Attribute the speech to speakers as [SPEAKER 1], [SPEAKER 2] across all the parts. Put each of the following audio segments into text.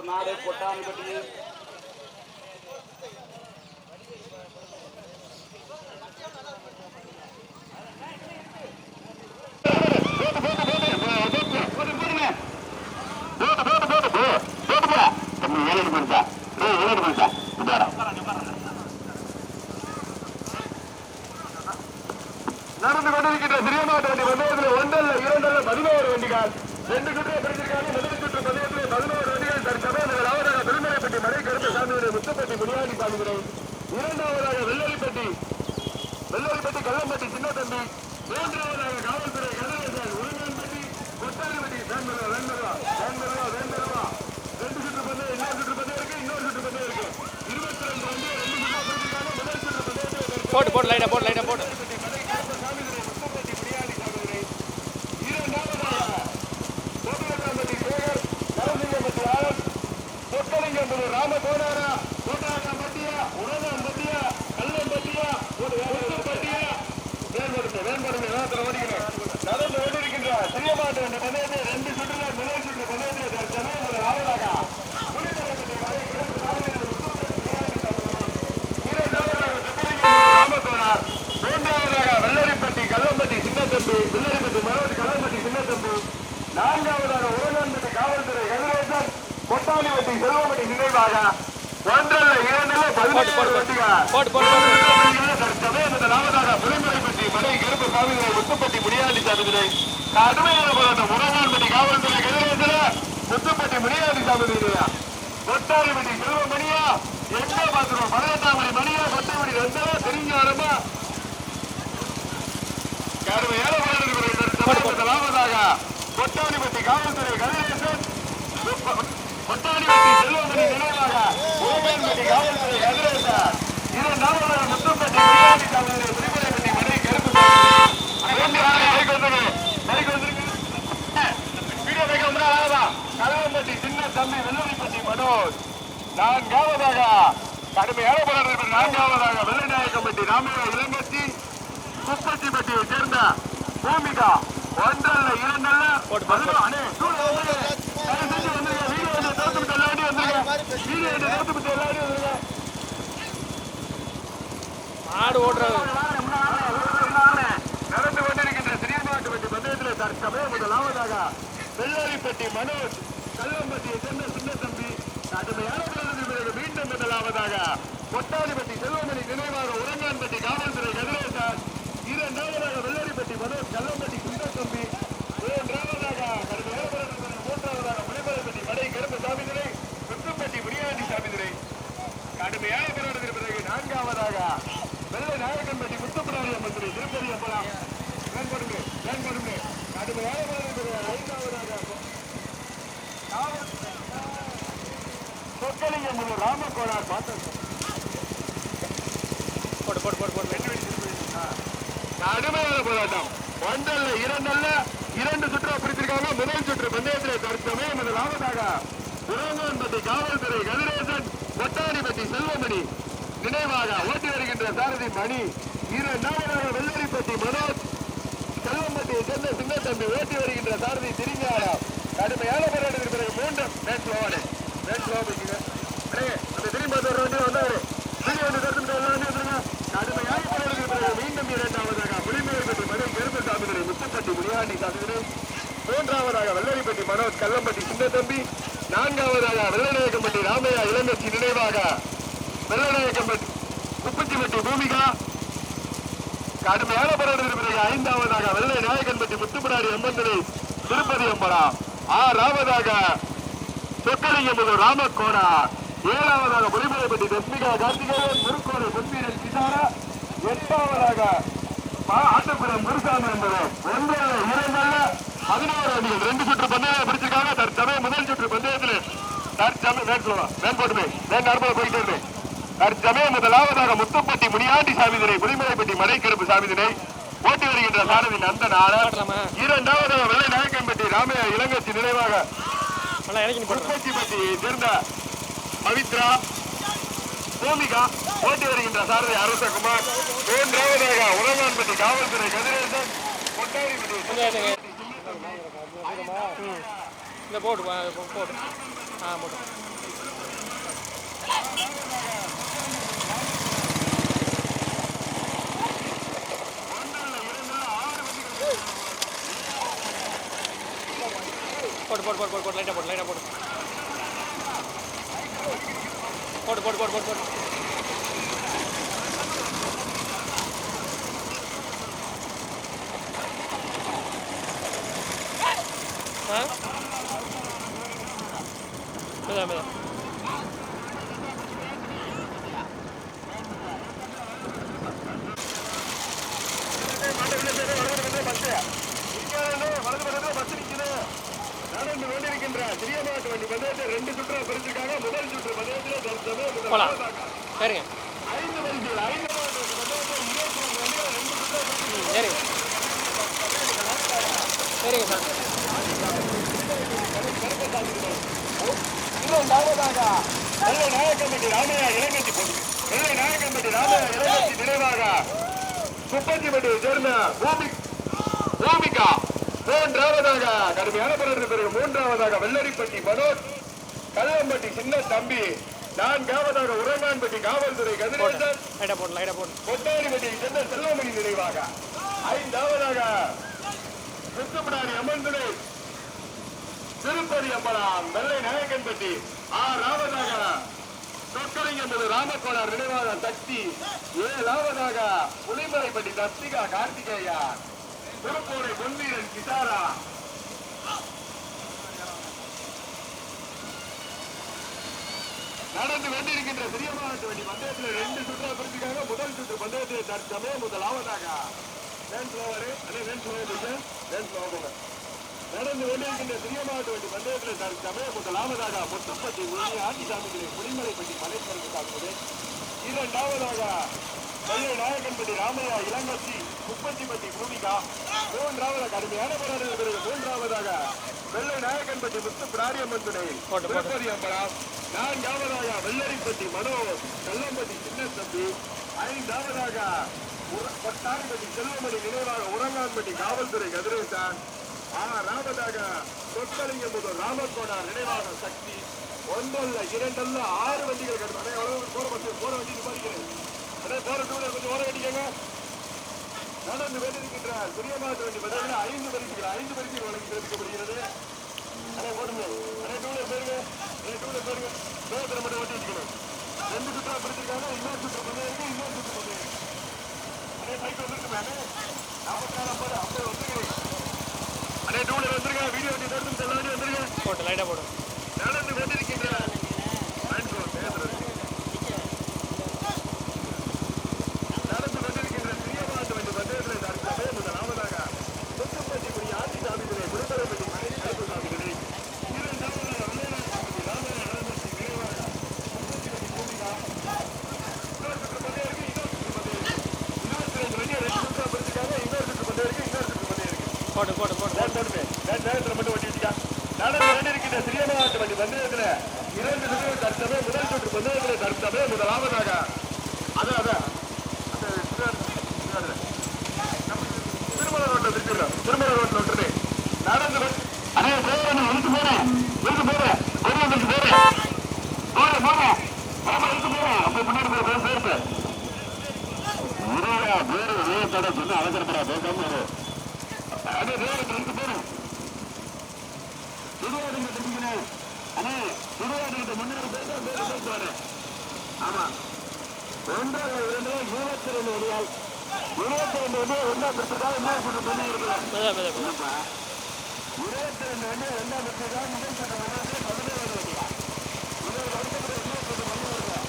[SPEAKER 1] நாடு கொட்டான்பட்டி நடந்து கொண்டிருக்கின்ற சிறியமாட்டு வண்டி பந்தயத்தில் ஒன்றல்ல இரண்டல்ல 11 வண்டிகள் 2 சுற்று பிடிச்சிருக்காங்க. முதல் சுற்று பந்தயத்தில் 11 வண்டிகள் தற்சமயம் முதலாவதாக பெருமலைப்பட்டி மலை கருப்பு சாமியுடைய முத்துப்பட்டி முனியாண்டி சாமிகளை, இரண்டாவதாக வெள்ளரிப்பட்டி கள்ளம்பட்டி சின்ன தம்பி, மூன்றாவதாக காவல்துறை கதிரேசன் உருங்கன்பட்டி கொட்டாரிப்பட்டி வேண்டருவா 2 சுற்று பந்தயம், இன்னொரு சுற்று பந்தயம் இருக்கு. 22 வண்டி 2 சுற்று பிடிச்சிருக்காங்க. முதல் சுற்று பந்தயத்தில்
[SPEAKER 2] போட்டு லைட்டா போட்டு
[SPEAKER 1] ராம கோடாரா கோட்டாரா பட்டியா உலகம் பட்டியா கல்லம் பட்டியா பட்டியா வேண்படுங்க நடந்து கொண்டிருக்கின்ற சிறியமாட்டு என்ற பந்தயத்தை 2 சுற்றுல முதல் சுற்று பந்தயத்தை ஆவலாக ராமகோடார், மூன்றாவதாக வெள்ளரிப்பட்டி கல்லம்பட்டி சின்னத்தம்பி, வெள்ளரிப்பட்டி மரோடு கல்லம்பட்டி சின்னத்தம்பி, நான்காவதாக உலகம்பட்டி காவல்துறை கதிரேசன் கொட்டாலிப்பட்டி செல்வமணி நினைவாக ஒன்றல்ல இரண்டல்ல 17 வண்டிகள் முதலாவதாக புலிமலைப்பட்டி மலை கருப்பு சாமிகளை முத்துப்பட்டி முனியாண்டி சாமிகளை, கடுமையான போராட்டம் உலகம்பட்டி காவல்துறை கதிரேசன முத்துப்பட்டி முனியாண்டி சாமிகளை, கொட்டாலிப்பட்டி செல்வமணியா எங்க பாத்துருவோம் 18 மணியா கொட்டாமணி ரெண்டா தெரிஞ்ச ஆரம்பா கடுமையான போராட்டம் முதலாவதாக கொட்டாலிப்பட்டி காவல்துறை கதிரேசன் கொட்டாலிப்பட்டி செல்வமணி நினைவாக உலகம்பட்டி காவல்துறை கதிரேசன், இரண்டாவதாக முத்துப்பட்டி முனியாண்டி சாமிகளை, புலிமலைப்பட்டி மலை கருப்பு கலவம்பட்டி சின்ன தம்பி, வெள்ளரிப்பட்டி மனோஜ், நான்காவதாக கடுமையான போராட்டம் நான்காவதாக வெள்ளநாயக்கம்பட்டி ராமையா இளங்கட்சி, குப்பச்சிப்பட்டியை சேர்ந்த பூமிகா ஒன்றல்ல இரண்டல்ல
[SPEAKER 2] ஆடு ஓடுறது
[SPEAKER 1] நடந்து கொண்டிருக்கின்ற சிறியமாட்டு வண்டி பந்தயத்தில் தற்சமயம் முதலாவதாக வெள்ளரிப்பட்டி மனோஜ் கல்லம்பட்டியை சேர்ந்த சின்ன தம்பி, கடுமையான பிறகு மீண்டும் முதலாவதாக கொட்டாலிப்பட்டி செல்வமணி நினைவாக உரங்கான்பட்டி காவல்துறை கதிரேசன், இரண்டாவதாக வெள்ளரிப்பட்டி மனோஜ் கல்லம்பட்டி சின்ன தம்பி, மூன்றாவதாக புலிமலைப்பட்டி மலை கருப்பு சாமிகளை, முத்துப்பட்டி முனியாண்டி சாமிகளை, கடுமையான போராட்டத்திற்கு பிறகு நான்காவதாக வெள்ளை நாயக்கன்பட்டி முத்துப்பிராணி அம்மன் திருப்பதி அம்பலம் கடுமையான போராட்டத்திற்கு ஐந்தாவதாக சொக்கலிங்கம் ராமகோடார் கடுமையான போராட்டம் ஒன்றல்ல இரண்டல்ல 2 சுற்று பிடித்திருக்காங்க. முதல் சுற்று பந்தயத்தில் தற்சமயம் முதலாவதாக உலகம்பட்டி காவல்துறை கதிரேசன் கொட்டாரிப்பட்டி செல்வமணி நினைவாக ஓட்டி வருகின்ற சாரதி மணி, இரண்டாவதாக வெள்ளரிப்பட்டி மனோஜ் செல்வம்பட்டியை சேர்ந்த சின்னத்தம்பி ஓட்டி வருகின்ற சாரதி திருஞானம், கடுமையான போராட்டத்திற்கு பிறகு மூன்றாம் அந்த திரும்பி வண்டி வந்தாரு கடுமையான போராட்டத்திற்கு பிறகு மீண்டும் இரண்டாவதாக புலிமலைப்பட்டி மலை கருப்பு சாமிகளை, முத்துப்பட்டி முனியாண்டி சாமிகளை, மூன்றாவதாக வெள்ளரிப்பட்டி மனோஜ் கல்லம்பட்டி சின்னத்தம்பி, நான்காவதாக வெள்ளநாயக்கம்பட்டி ராமையா இளங்கட்சி நினைவாக வெள்ளநாயக்கம்பட்டி குப்பச்சிப்பட்டி பூமிகா, கடுமையான போராட்டத்திற்கு பிறகு ஐந்தாவதாக வெள்ளை நாயக்கன்பட்டி முத்துப்பிராடி அம்மன் திருப்பதி அம்பலம், ஆறாவதாக சொக்கலிங்கம் ராமகோடா, ஏழாவதாக புலிமலைப்பட்டி தஸ்மிகா கார்த்திகேயன் முருக்கோடு பொன்வீரன் கிசாரா, எட்டாவதாக ஆட்டுப்புறம் முருசாமி என்பது 1 2 11 வண்டிகள் 2 சுற்று பந்தயம் பிடிச்சிருக்காங்க. தற்சமயம் முதல் சுற்று பந்தயம் சொல்லவா வேன் போட்டுமே வேன் நார்மலா போயிட்டு வருது தற்சமயம் முதலாவதாக முத்துப்பட்டி முனியாண்டி சாமிதினை புலிமலைப்பட்டி மலைக்கருப்பு சாமிதினை ஓட்டி வருகின்ற சாரதி நந்த நாளர் இரண்டாவதாக வெள்ளை நாயக்கன்பட்டி ராமையா இளங்கட்சி நினைவாக முப்பத்திப்பட்டியை சேர்ந்த பவித்ரா பூமிகா ஓட்டி வருகின்ற சாரதி அரசகுமார் மூன்றாவதாக உலகான்பட்டி காவல்துறை கதிரேசன் கொட்டாரிப்பட்டி
[SPEAKER 2] இந்த போட்டு போட்டு போட்டு போட்டு போட்டு போட்டு போட்டு லைட்டாக போட்டு லைட்டாக போட்டு போட்டு போட்டு போட்டு போட்டு போட்டு ஆ மெதா மெதா
[SPEAKER 1] நடந்து கொண்டிருக்கின்ற சிறியமாட்டு வண்டி பந்தயத்தை 2 சுற்றா பிரிச்சிருக்காங்க. முதல் சுற்று பந்தயத்தில்
[SPEAKER 2] போலாம் சரிங்க
[SPEAKER 1] 5 வண்டிகள் 5 பந்தயத்தில் 23 வண்டிகள் 2 சுற்றா
[SPEAKER 2] சரிங்க சரிங்க சார்
[SPEAKER 1] இரண்டாவதாக வெள்ளை நாயக்கன்பட்டி ராமையா இளங்கட்சி போட்டி வெள்ளை நாயக்கன்பட்டி ராமையா இளங்கட்சி நினைவாக முப்பத்திப்பட்டியை சேர்ந்த பூமிகா மூன்றாவதாக கடுமையான போராட்டத்திற்கு பிறகு மூன்றாவதாக வெள்ளரிப்பட்டி மனோஜ் கல்லம்பட்டி சின்ன தம்பி நான்காவதாக உரங்கான்பட்டி காவல்துறை கதிரேசன் கொட்டாரிப்பட்டியை சேர்ந்த செல்வமணி நினைவாக ஐந்தாவதாக முத்துப்படாரி அம்மன் துணை திருப்பதி அம்பலம் வெள்ளை நாயக்கன்பட்டி ஆறாவதாக சொற்கலிங்க என்பது ராமக்கோளார் நினைவாக சக்தி ஏழாவதாக புலிமலைப்பட்டி தஸ்திகா கார்த்திகேயா திருப்பூரை பொன்வீரன் கிசாரா நடந்து கொண்டிருக்கின்ற சிறிய மாவட்ட வண்டி பந்தயத்தில் 2 சுற்றா பிரிச்சிருக்காங்க. முதல் சுற்று பந்தயத்தில் தற்சமயம் முதலாவதாக நடந்து கொண்டிருக்கின்ற சிறிய மாவட்ட வண்டி பந்தயத்தில் தற்சமயம் முதலாவதாக முத்துப்பட்டி ஆட்சி சாமிகளை புலிமலைப்பட்டி மலைப்பருக்கு சாமிகளை இரண்டாவதாக வெள்ளை நாயக்கன்பட்டி ராமையா இளங்கட்சி முப்பத்திப்பட்டி பூமிகா மூன்றாவதாக கடுமையான போராட்டத்தில் பிறகு மூன்றாவதாக வெள்ளை நாயக்கன்பட்டி முத்து பிராரியம்மன் துணை திருப்பதி அம்பலம் நான்காவதாக வெள்ளரிப்பட்டி மனோஜ் கல்லம்பட்டி சின்ன தம்பி ஐந்தாவதாக கொட்டாரிப்பட்டி செல்வமணி நினைவாக உரங்கான்பட்டி காவல்துறை கதிரேசன் ஆறாவதாக சொற்கலிங்கம் முதல் ராமக்கோடார் நினைவாக சக்தி 1 அல்ல 2 அல்ல 6 வண்டிகள் போற வண்டி நிப்பாட்டிக்கிறேன். அதே போற டூலர் கொஞ்சம் ஓர வேண்டிக்கங்க. நடந்து வேண்டியிருக்கின்ற துரியமாற்ற வண்டி பதில் 5 பரிசுகள் வழங்கி தெரிவிக்கப்படுகிறது. அதே போடுங்க அதே டூலர் பேருங்க வேகத்தில் மட்டும் ஓட்டி வச்சுக்கணும். 2 சுற்றா பிடிச்சிருக்காங்க. இன்னொரு சுற்று பண்ண இருக்கு இன்னொரு சுற்று பண்ண இருக்கு. அதே பைக் வந்துருக்கு மேலே 44 50 வந்துருக்கீங்க. அதே டூலர் வந்துருங்க. வீடியோ வண்டி தடுத்து எல்லா வண்டி வந்துருங்க.
[SPEAKER 2] போட்டு லைட்டாக போடும்
[SPEAKER 1] நடந்து வேண்டியிருக்கின்ற
[SPEAKER 2] போட்டு போட்டு போட்டு
[SPEAKER 1] நேரத்தில் மட்டும் வண்டி வச்சுக்கா. நடந்து கொண்டிருக்கின்ற சிறிய மாவட்ட வண்டி பந்தயத்தில் 2 சுற்றுகள் தற்சமயம் முதல் சுற்று பந்தயத்தில் தற்சமயம் முதலாவதாக திருமல ரோட்டில் திருச்சிருக்கோம். திருமல ரோட்டில் விட்டுரு நடந்து அதே போறேன் இழுத்து போறேன் அப்படி முன்னாடி பேர் பேரு வேகத்தோட சொன்ன அவசரப்படா பேசாம அதே வேகத்தில் இழுத்து போறேன். சுடுகாடுங்க தெரிஞ்சுக்கணும். ஆனா சுடுகாடுகிட்ட முன்னாடி பேசுவாரு. ஆமா 1 2 22 வழியால் 22 வண்டியை 1ஆம் பெற்றுக்காக இன்னொரு சுற்று பண்ணி இருக்கிறோம். 22 வண்டியை 2ஆம் பெற்றுக்காக முதல் சுற்று பண்ணி 17 வண்டியா இன்னொரு வருஷத்துல இன்னொரு சுற்று பண்ணி இருக்கிறோம்.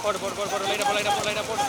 [SPEAKER 2] போடு போடு போடு போடு லைட்டாக போடு லைட்டாக போடு லைட்டாக போடு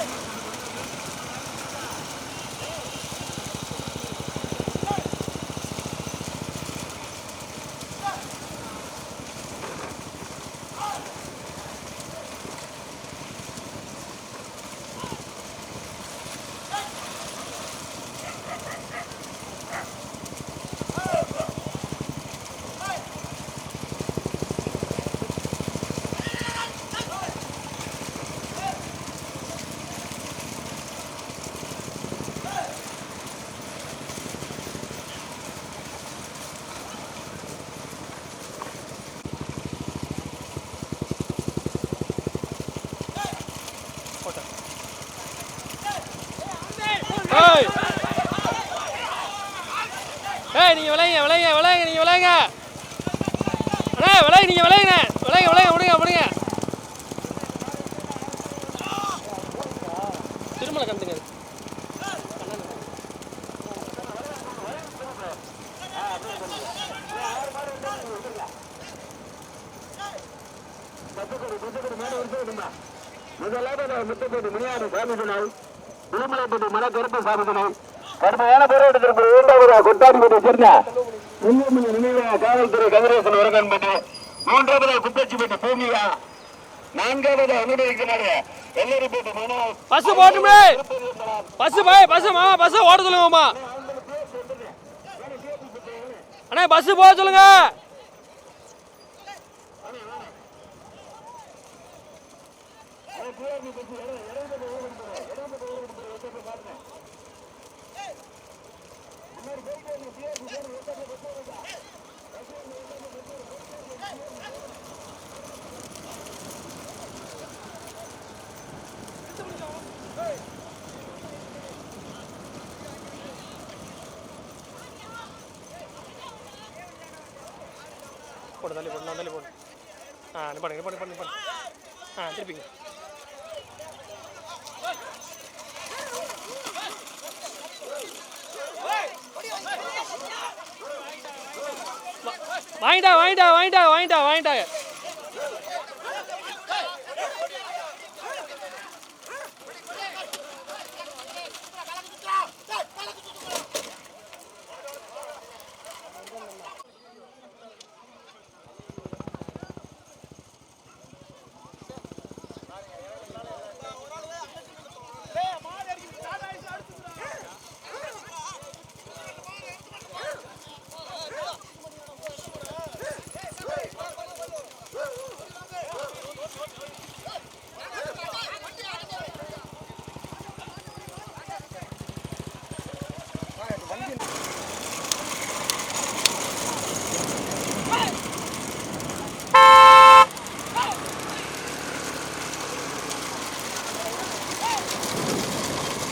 [SPEAKER 2] ஏய் நீங்கள் விளையுங்க விளையுங்க விளையுங்க நீங்கள் விளையுங்க அண்ணா விளையுங்க நீங்கள் விளையுங்க விளையுங்க விளையுங்க விடுங்க விடுங்க திருமலை கண்டுங்க
[SPEAKER 1] முதலாவது முத்தப்பட்டு முனியாறு சாமிதனாய் திருமலைப்பட்டி மன கருப்பு சாமிதனாய் கடுமையான போராட்டத்திற்கு இரண்டாவது கொட்டாடிப்பட்டி சேர்ந்த முன்னோமணி நினைவாக காவல்துறை கதிரேசன் உரகன்பட்டு மூன்றாவது குப்பச்சிப்பட்டி பூமியா நான்காவது அனுமதிக்கிறாரு வெள்ளரிப்பட்டி மனோ
[SPEAKER 2] பஸ் போட்டுமே பஸ் பாய் பஸ் மாமா பஸ் ஓட சொல்லுங்கம்மா அண்ணா பஸ் போக சொல்லுங்க போடு தள்ளி போடு நான் தள்ளி போடு நிப்பாடுங்க நிப்பாடு நிப்பாடு திருப்பிங்க வாங்கிட்டா வாங்கிட்டா வாங்கிட்டா வாங்கிட்டா வாங்கிட்டாங்க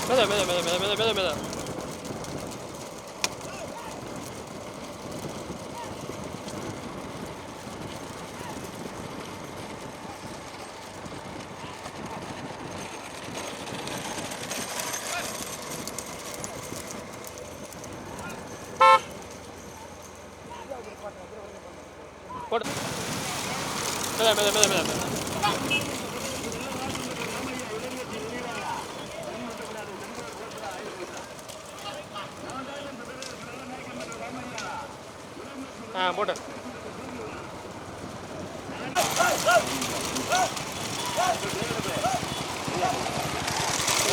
[SPEAKER 2] மெத போடு மெத போட்டு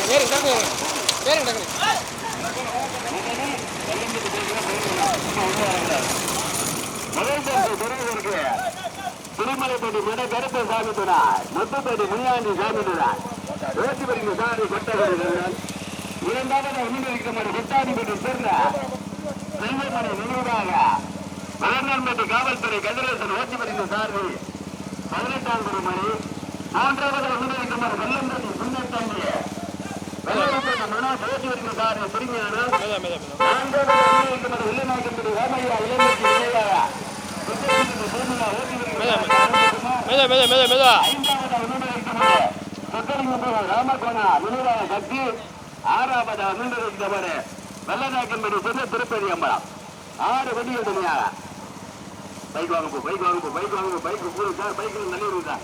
[SPEAKER 2] நேரு டக்கு நேரு டக்கு திருமலைப்பட்டி மட கருப்ப சாமி துணார் முத்துப்பட்டி முனியாண்டி சாமி துணார் ரோட்டிப்பட்டி சாமி கொட்டகர்கள் இரண்டாவது அனுமதிக்கப்பட்ட கொட்டாடிப்பட்டி சேர்ந்த செல்வமணி நினைவாக மலர்நன்பட்டி காவல்துறை கதிரேசன் ஓட்டிப்பட்டி சார்பில் 18ஆம் மணி மூன்றாவது அனுமதிக்கப்பட்ட வெள்ளம்பட்டி முன்னேற்றாண்டி வெள்ளப்பட்டி மனோஜ் ஓட்டிப்பட்டி சார்பில் திரும்பியான நான்காவது அனுமதிக்கப்பட்ட வெள்ளநாயக்கம்பட்டி ராமையா இளம்பட்டி நினைவாக சக்தி ஆறாவது அனுமதிக்கப்பட்ட வெள்ளநாயக்கம்பட்டி சொன்ன திருப்பதி அம்பலம் 6 வண்டிகள் தனியாக பைக் வாங்க பைக் வாங்க பைக் வாங்க bike sir bike Nallur sir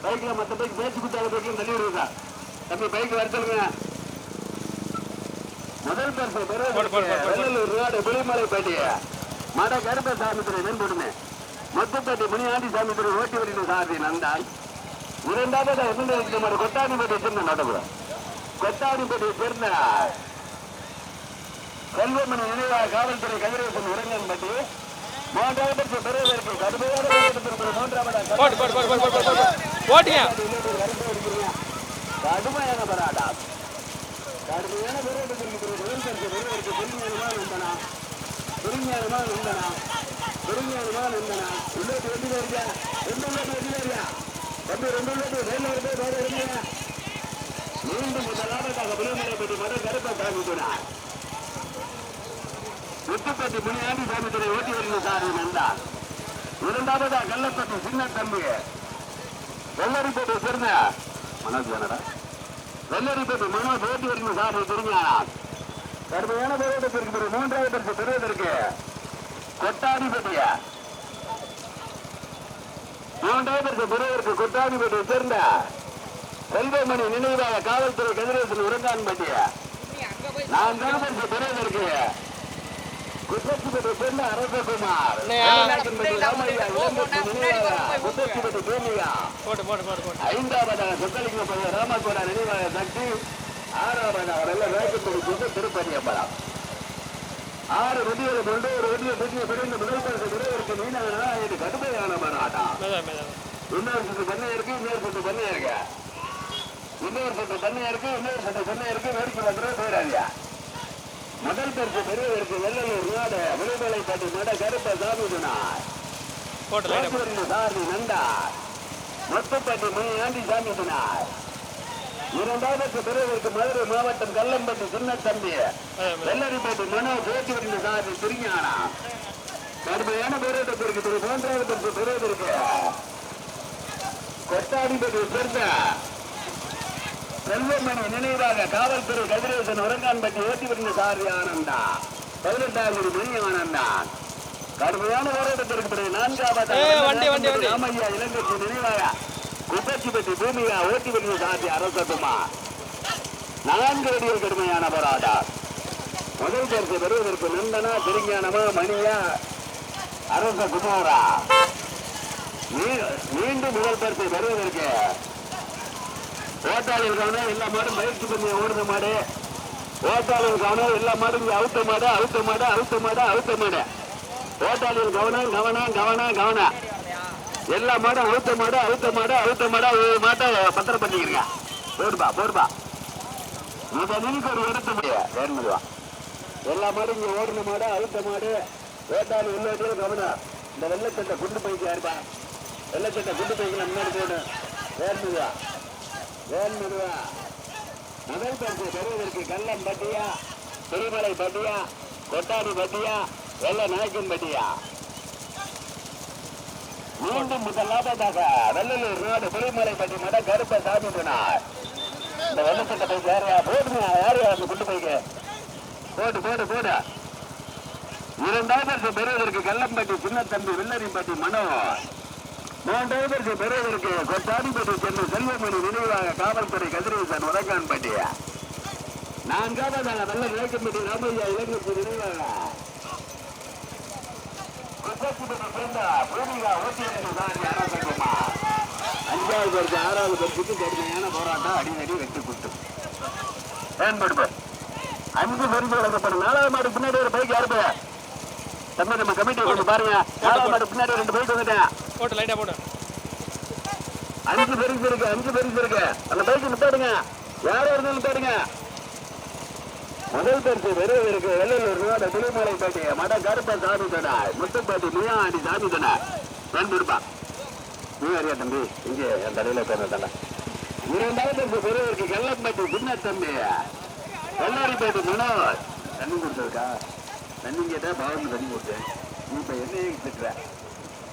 [SPEAKER 2] பைக்ல மற்ற பைக் பேச்சு குத்தாத பைக்ல தள்ளி விடுவதா தம்பி பைக் வரச்சலுங்க. முதல் பரிசு வெள்ளலூர் ரோடு புலிமலைப்பேட்டை மட கருப்ப சாமித்துறை மேம்படுமே மொத்தப்பட்டி முனியாண்டி சாமித்துறை ஓட்டி வரைக்கும் சாரதி நந்தால். இரண்டாவது கொட்டாணிப்பேட்டை சேர்ந்த நடப்புறம் கொட்டாணிப்பேட்டை சேர்ந்த செல்வமணி நினைவாக காவல்துறை கதிரேசன் உரங்கன்பட்டி. மூன்றாவது பெறுவதற்கு கடுமையான கடுமையான பராடா கடுமையான மீண்டும் முதலாவதாக புலிமலைப்பட்டி மட கருப்ப சாமித்துறார் முத்துப்பட்டி முனியாண்டி சாமித்துறை ஓட்டி வருகிற சாரி நந்தார். இரண்டாவதாக கள்ளப்பட்டி சின்ன தம்பி வெள்ளரிப்பேட்டை சேர்ந்த மனோஜ் தானடா வெள்ளரிப்பேட்டை மனோஜ் ஓட்டி வருகிற சாரி திருஞானார். கடுமையான போராட்டத்திற்கு பிறகு மூன்றாவது பரிசு பெறுவதற்கு கொட்டாடிப்பட்டிய மூன்றாவது பரிசு பெறுவதற்கு கொட்டாடிப்பட்டியை சேர்ந்த செல்வமணி நினைவாக காவல்துறை கதிரேசன் உரங்கான்பட்டிய. நான்காவது பரிசு பெறுவதற்கு குற்றச்சிப்பட்டி சேர்ந்த அரசகுமார் குற்றச்சிப்பட்டி பூமியா. ஐந்தாவதாக சொத்தலிங்க ராமகோடா நினைவாக சக்தி. ஆறாவதாக வெள்ள வேகப்படி திருப்பதி அம்பலம். 6 வண்டிகளை கொண்டு ஒரு வண்டியை பெரிய பிரிந்து முதல் பரிசு பெறுவதற்கு மீனானா இது கடுமையான போராட்டம். இன்னொரு சுற்று பண்ணை இருக்கு, இன்னொரு சுற்று பண்ணை இருக்கு, இன்னொரு சுற்று பண்ணை இருக்கு, இன்னொரு சுற்று பண்ணை இருக்கு. வேடிக்கை வந்து போயிடாதியா. முதல் பரிசு பெறுவதற்கு வெள்ளலூர் நாடு விடுதலைப்பட்டி மட கருப்ப சாமிதுனார் சாரதி நந்தார். மொத்தப்பட்டி முனியாண்டி சாமிதுனார். இரண்டாவது பெறுவதற்கு மதுரை மாவட்டம் கல்லம்பட்டி சின்ன தம்பி வெள்ளரிப்பேட்டை மனோஜ் ஓட்டி வருகிற சாரதி திருஞானா. கடுமையான போராட்டத்திற்கு திரு மூன்றாவது பரிசு பெறுவதற்கு கொட்டாடிப்பட்டி சேர்ந்த செல்வமணி நினைவாக காவல்துறை கதிரேசன் உரங்கான்பட்டி ஓட்டி வருகிற சாரதி ஆனந்தா 18ஆம் மணி ஆனந்தா. கடுமையான போராட்டத்திற்கு பிறகு நான்காவது ராமையா இளங்கட்சி நினைவாக குப்பச்சிப்பட்டி பூமியா ஓட்டி வருகிற சாரதி அரசகுமா. 4 வடிகள் கடுமையான போராட்டம். முதல் பரிசு பெறுவதற்கு நந்தனா திருஞானமா மணியா அரசகுமாரா. மீண்டும் முதல் பரிசு பெறுவதற்கு ஓட்டாளிகள் கவனம் எல்லா மாடும் பயிற்சி பண்ணி ஓடுற மாடு. ஓட்டாளிகள் கவனம் எல்லா மாடும் அவுத்த மாடு அவுத்த மாடு அவுத்த மாடு அவுத்த மாடு. ஓட்டாளிகள் கவனம் கவனம் கவனம் கவனம் எல்லா மாடும் அவுத்த மாடு அவுத்த மாடு அவுத்த மாடு மாட்டை பத்திரம் பண்ணிக்கிறீங்க. போடுப்பா போடுப்பா முதலுக்கு ஒரு இடத்த முடியும் வேணுவா. எல்லா மாடும் இங்க ஓடுன மாடு அவுத்த மாடு ஓட்டாளி உள்ளே கவனம். இந்த வெள்ளச்சட்டை குண்டு பைக்கு யாருப்பா வெள்ளச்சட்டை குண்டு பைக்கு முன்னாடி போடு வேணுவா வேணுவா. முதல் பரிசு பெறுவதற்கு கல்லம் பட்டியா திருமலை பட்டியா கொட்டாடி பட்டியா வெள்ள நாயக்கன் பட்டியா. மீண்டும் முதலாவதாக வெள்ளலூர் ரோடு புலிமலைப்பட்டி மட கருப்ப சாமினார். இந்த வெள்ளச்சட்டை போய் யாரையா போடுங்க யாரையா அந்த குண்டு பைக்கு போடு போடு போடு. இரண்டாவது பெறுவதற்கு கல்லம்பட்டி சின்னத்தம்பி வெள்ளரிப்பட்டி மனோ. மூன்றாவது பெறுவதற்கு கொட்டாடிப்பட்டி சென்று செல்வமணி நினைவாக காவல்துறை கதிரேசன் உரங்கான்பட்டி. நான்காவதாக வெள்ள நாயக்கன்பட்டி ராமையா இளங்கட்சி நினைவாக அஞ்சாவது பரிசு 6வது பரிசுக்கு கடுமையான போராட்டம் அடிநடி வெட்டு குட்டு பயன்படுத்த 5 பரிசு வழங்கப்படும். 4வது மாடு பின்னாடி ஒரு பைக் யாரு தம்பி நம்ம கமிட்டி கொஞ்சம் பாருங்க. 4வது மாடு பின்னாடி 2 பைக் வந்துட்டேன். 5 பரிசு இருக்கு 5 பரிசு இருக்கு. அந்த பைக்கு நிப்பாடுங்க யாரோ இருந்தாலும் நிப்பாடுங்க. முதல் பரிசு பெறுவதற்கு வெள்ளலூர் ரோடு புலிமலைப்பட்டி மட கருப்ப சாமி தனார் முத்துப்பட்டி முனியாண்டி சாமி தனார் பயன்படுப்பா. நீ அறியா தம்பி இங்கே என் தலையில பேர்ல. இரண்டாவது பரிசு பெறுவதற்கு கல்லம்பட்டி சின்ன தம்பி வெள்ளாரிப்பேட்டை மனோஜ். தண்ணி கொடுத்ததுக்கா தண்ணி கேட்டா பாவம் தண்ணி கொடுத்தேன். நீ இப்ப என்ன திட்டுற.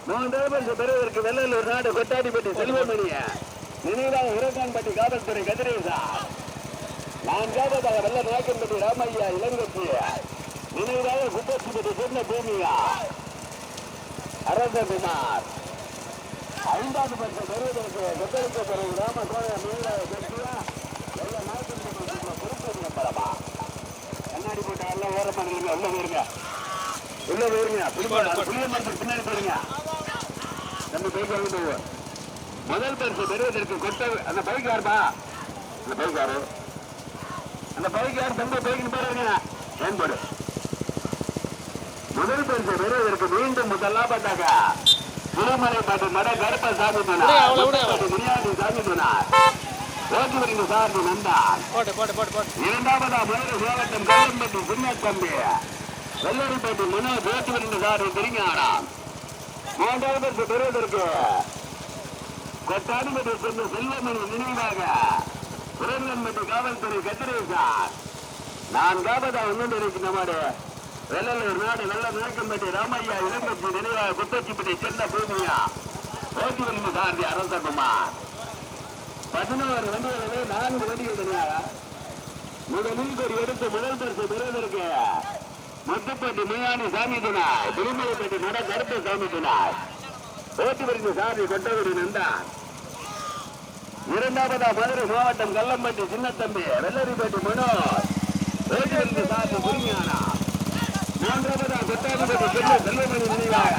[SPEAKER 2] மூன்றாவது பரிசு பெறுவதற்கு வெள்ளலூர் நாடு கொட்டாடிப்பட்டி செல்வமணிய நினைவாக உரங்கான்பட்டி காவல்துறை கதிரேசா. நான்காவதாக வெள்ள நாயக்கன்பட்டி ராமையா இளங்கட்சி நினைவாக குப்பச்சிப்பட்டி சொன்ன பூமியா அரசகுமார். ஐந்தாவது பரிசு பெறுவதற்கு கொத்தளிக்க பிறகு ராம கோய பொறுப்பு பலமா கண்ணாடி போட்ட எல்லாம் ஓர பண்ணுங்க. உள்ள போயிருங்க புளிய மரத்துக்கு பின்னாடி போயிருங்க. நம்ம பைக் வாங்கி போவோம். முதல் பரிசு பெறுவதற்கு கொட்ட அந்த பைக் யாருப்பா? அந்த பைக் யாரு? அந்த பைக் யார்? தம்பி பைக்குன்னு போறாங்க. ஏன் போடு. முதல் பரிசு பெறுவதற்கு மீண்டும் முதல்லாம் பார்த்தாங்க. திருமலை பாட்டு மட கருப்ப சாமி முனியாண்டி சாமி ஓட்டுவரிங்க சாமி நந்தான். இரண்டாவதா மதுரை மாவட்டம் கல்லம்பட்டி சின்னத்தம்பி வெள்ளரிப்பேட்டை மனோஜ் ஓட்டுவரிங்க சாமி திருஞானம். மூன்றாவது பரிசு பெறுவதற்கு கொட்டாடிப்பட்டி சென்ற செல்வமணி நினைவாக புரங்கன்பட்டி காவல்துறை கத்திரேசார். நான்காவதா ஒன்று நம்முடைய வெள்ளலூர் நாடு வெள்ள நாயக்கம்பட்டி ராமையா இளங்கட்சி நினைவாக குத்தச்சிப்பட்டி சென்ன பூமியா ஓட்டுவரிங்க சார்பி அரசகுமார். 11 வண்டிகளிலே 4 வண்டிகள் தனியாக முதலில் ஒரு எடுத்து முதல் பரிசு பெறுவதற்கு முத்துப்பட்டி முயானி சாமி துணாய் திருமலைப்பட்டி நட கருப்பு சாமி துணாய் ஓட்டுவரிங்க சாமி கொட்டகுடி நந்தான். இரண்டாவதா மதுரை மாவட்டம் கல்லம்பட்டி சின்னத்தம்பி வெள்ளரிப்பட்டி மனோஜ் ஓட்டுவரிங்க சாமி புரிஞானா. மூன்றாவதா கொட்டாடிப்பட்டி செல்ல செல்வமணி நினைவாக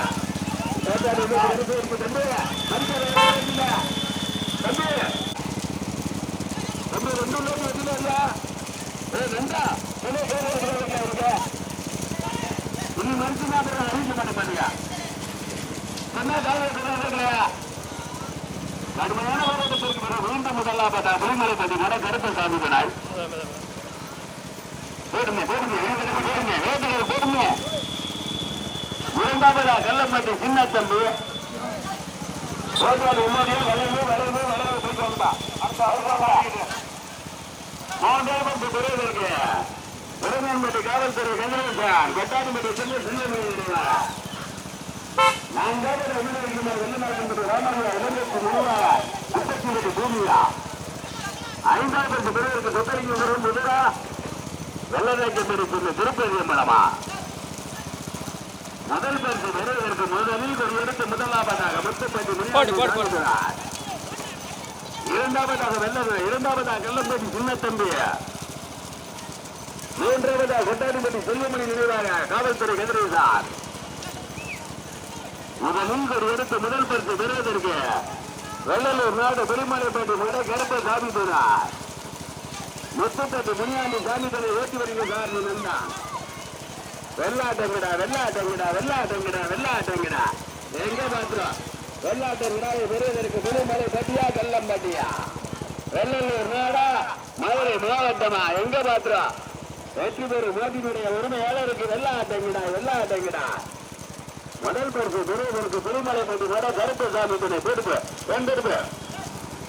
[SPEAKER 2] கடுமையான போராட்டத்திற்கு பிறகு மீண்டும் முதலாவதா திருமலைப்பட்டி நட கருப்பு சாமி துணாய் போடுங்க போடுங்க. இரண்டாவதா கல்லம்பட்டி சின்னத்தம்பி மூன்றாவது பெறுவதற்கு புரங்கன்பட்டி காவல்துறை கதிரேசன் கொட்டாடிப்பட்டி செல்ல செல்வமணி. நான்காவது வெள்ளநாயக்கம்பட்டி ராமநாத இளங்கட்சி நினைவாக குத்தச்சிப்பட்டி பூமியா. ஐந்தாவது பெறுவதற்கு சொத்தரிக்கு வரும் முதலா வெள்ளநாயக்கம்பட்டி செல்ல திருப்பதி மலமா. முதல் பரிசு பெறுவதற்கு முதலில் ஒரு எடுத்து முதலாவதாக முத்துப்பட்டி முனியாண்டி. இரண்டாவதாக கல்லம்பட்டி சின்னத்தம்பி. மூன்றாவதாக கொட்டாடிப்பட்டி செல்வமணி நினைவாக காவல்துறை கதிரேசார். முதலில் ஒரு எடுத்து முதல் பரிசு பெறுவதற்கு வெள்ளலூர் நாடு திருமலைப்பட்டி மட கருப்ப சாமி துணாய் முத்துப்பட்டி முனியாண்டி சாமி துணை ஓட்டி வருகிற சாமி நந்தான். வெள்ளாட்டங்கடா எங்க பாத்திரம் வெள்ளாட்டங்கடாவை பெறுவதற்கு திருமலை பட்டியா கல்லம்பட்டியா வெள்ளலூர் நாடா மதுரை மாவட்டமா எங்க பாத்திரம் வெற்றி பெறும் மோதினுடைய உரிமையாளருக்கு வெள்ளாட்டங்கடா. முதல் பரிசு பெறுவதற்கு திருமலைப்பட்டி மட கருப்பு சாமி துணை பெருப்பு வெண்டெடுப்பு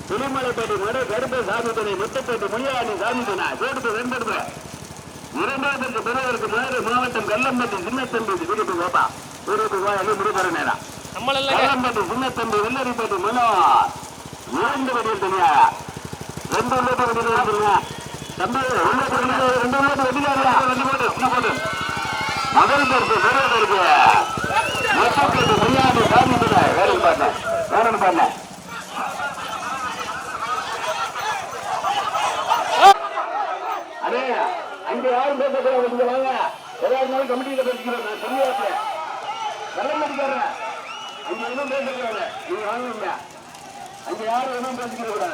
[SPEAKER 2] திருமலைப்பட்டி மட கருப்பு சாமி துணை முத்துப்பட்டி முனியாண்டி சாமி துணை பெருப்பு வெண்டெடுப்பு. இரண்டாவது பெறுவதற்கு மதுரை மாவட்டம் கல்லம்பட்டி சின்னத்தம்பி விருப்பு கோப்பா விருப்பு கோயில் முடிபெற நேரம் கல்லம்பட்டி சின்னத்தம்பி வெள்ளரிப்பட்டி மனோஜ் 2 வடிவில் தனியா 2 உள்ளது வடிவில் தம்பி 2 உள்ளது வெடிக்காது. முதல் பரிசு பெறுவதற்கு முத்துப்பட்டி முனியாண்டி சாமி துணை வேணும் பண்ண அதே அங்க யாரும் பேசக்கூடாது. வாங்க எல்லாருமே கமிட்டியில பேசிக்கிறோம். நான் சொல்லியாச்சு வெள்ளம் அடிக்கிறேன். அங்க எதுவும் பேசக்கூடாது. நீங்க வாங்க அங்க யாரும் எதுவும் பேசிக்க கூடாது.